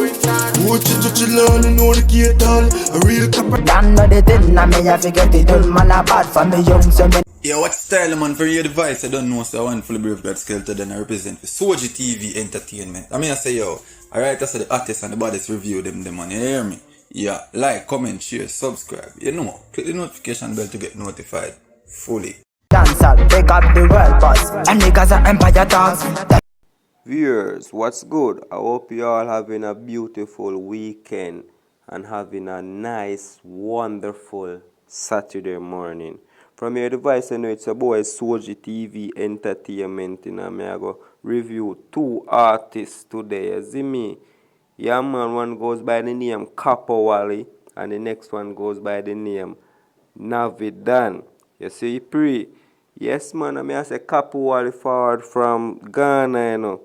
Watch it, touch it, learn, you know the gate all. A real copper. Land of the thing, I may have to get it done, man, a bad for me young, so me. Yeah, what style, man, for your device? I don't know, so I want fully brave God skeleton, then I represent for Soji TV Entertainment. I mean, I say, yo, alright, I say the artists and the baddest review them, man, you hear me? Yeah, like, comment, share, subscribe, you know, click the notification bell to get notified fully. Dancer, pick up the world boss, and niggas are empire dogs. Viewers, what's good? I hope you all having a beautiful weekend and having a nice, wonderful Saturday morning. From your device, I know it's a boy Soji TV Entertainment, and I'm going to review two artists today. You see me? Yeah, man, one goes by the name Carpo Wale, and the next one goes by the name Navviedan. You see, pre. Yes, man, I say Carpo Wale forward from Ghana, you know.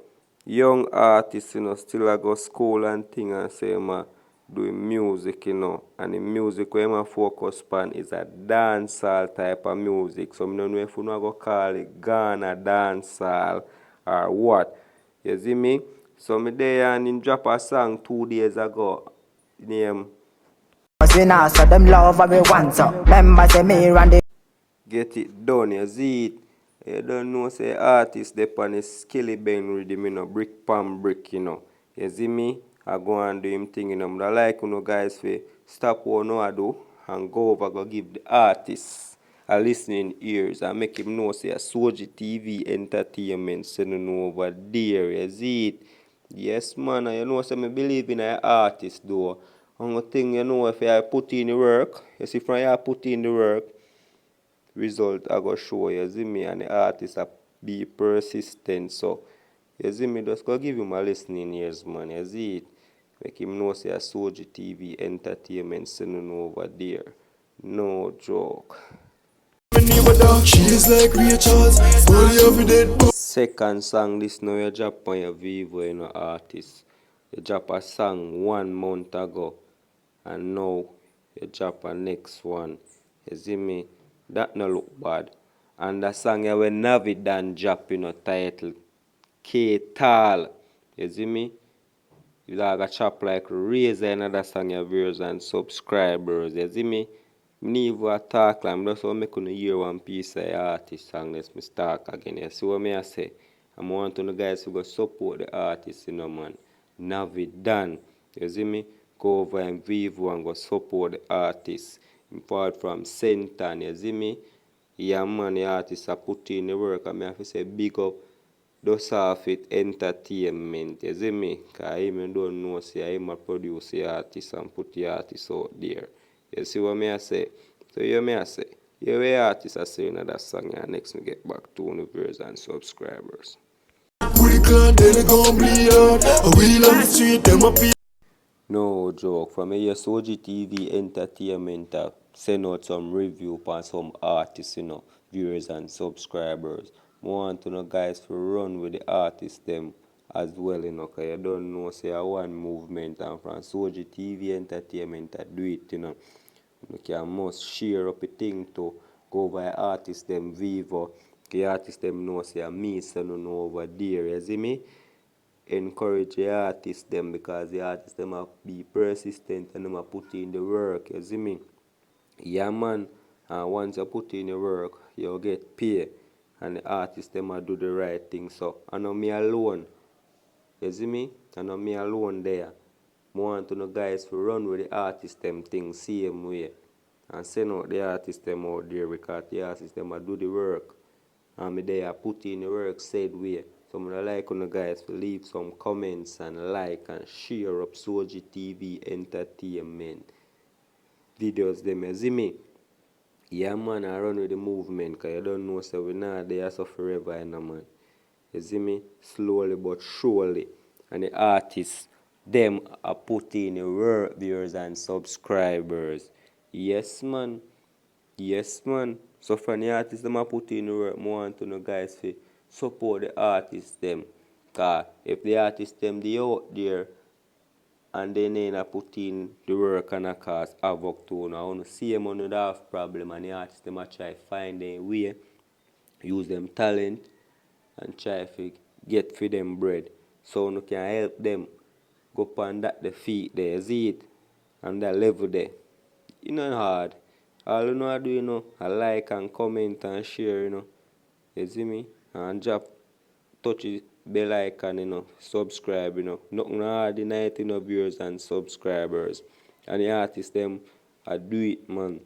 Young artist, you know, still I go school and thing and say ma doing music, you know. And the music where I focus on is a dancehall type of music. So I don't know if you know go call it Ghana dancehall or what. You see me? So me there and him drop a song 2 days ago. Name We now so them love what we want, so members say me and the Get It Done, you see it. You don't know, say artist they on a skilly bang rhythm, you know, brick palm brick, you know. You see me? I go and do him thing, you know. But I like, you know, guys, for stop what no I do and go over, go give the artist a listening ears and make him know, say, a Soji TV Entertainment sending over there, you see it? Yes, man, and you know, say, me believe in an artist, though. Only thing, you know, if I put in the work, you see, from you put in the work, result I go show you see me, and the artist be persistent. So you see me, just go give him a listening ears, man. You see it, make him know say a Soji TV Entertainment sending over there. No joke. She is like Rachel's, body of a dead boy. Second song this now you drop on your Vivo, you know, artist. You drop a song 1 month ago and now you drop a next one. You see me? That no look bad. And the song you when Navviedan drop, you know, title K Tal. You see me? You like a chop like raise another song your viewers and subscribers. You see me? Me even talk like I'm just want to make you hear one piece of artist song. Let's me start again. You see what me I say? I want to know guys to go support the artist, you know, man. Navviedan. You see me? Go over and Vivo and go support the artist. Apart from Sentan, you see me? Yeah, man, the artist are put in the work. I have to say big up those half it entertainment. You see me? Because I even don't know, say I'm a produce the artist and put the artist out there. You see what me I say? So you me I say? You the artist I say another song and next me get back to the viewers and subscribers. We clan, then they gon' bleed out. A wheel on the street, them a pee. No joke, from here Soji TV Entertainment send out some review on some artists, you know, viewers and subscribers. I want to know guys to run with the artists them as well, you know, because you don't know, say, one movement and from Soji TV Entertainment do it, you know. You can must share up a thing to go by artists them Vivo. The artists them know, say, me sending over there, you see me? Encourage the artists them because the artists them have be persistent and them have put in the work, you see me? Yeah, man, and once you put in the work, you'll get paid and the artists them a do the right thing. So I know me alone, you see me? I know me alone there. I want to know guys to run with the artists them things same way and send out the artists them out there because the artists them a do the work and me there put in the work said way. So I like you guys to leave some comments and like and share up Soji TV Entertainment videos them, you see me? Yeah, man, I run with the movement because you don't know, so we're not there so forever, you know, man. You see me? Slowly but surely. And the artists, them are putting the work, viewers and subscribers. Yes, man. Yes, man. So from the artists, them are putting the work, I want to know, guys, to support the artists, them. Because if the artists, them, they out there, and then I put in the work and a cause havoc to now. I want to see them on the have problem and the artists them a try find their way, use them talent and try to get for them bread. So you can help them go upon that the feet there, you see it? And that level there. It not hard. All you know I do, I like and comment and share, You see me? And drop, touch the bell icon, subscribe, Nothing hard in it, viewers and subscribers. And the artists them I do it, man.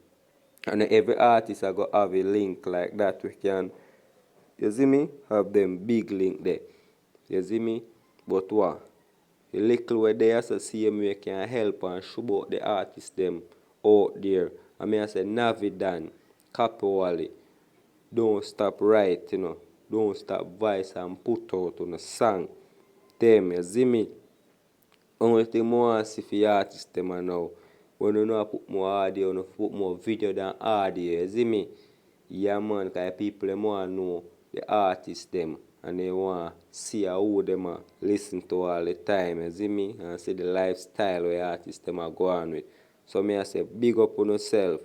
And every artist I go have a link like that we can, you see me? Have them big link there. You see me? But what? A little way there so same way can help and show about the artists them out there. I mean I say Navviedan K, don't stop write, Don't stop voice and put out on a song. Them, you see me? Only thing more want see for the artists them now. When you know I put more audio, you know put more video than audio, you see me? Yeah man, cause people them want know the artists them and they want see how them listen to all the time, you see me? And see the lifestyle where artists them are going with. So me I say big up on yourself.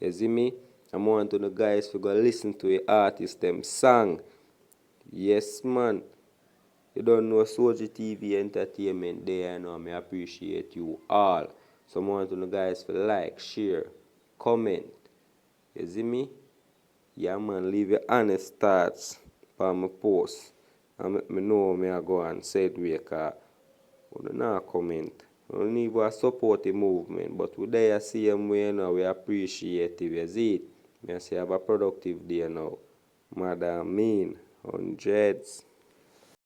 You see me? I want to the guys to go listen to the artists them song. Yes man. You don't know Soji TV Entertainment there, I appreciate you all. So I want to the guys to like, share, comment. You see me? Yeah man, leave your honest thoughts on my post. And let me know me I go and say it because you not comment. We don't even support the movement, but we there see them way now, we appreciate it. You see it? I say have a productive day now. Madam mean, hundreds.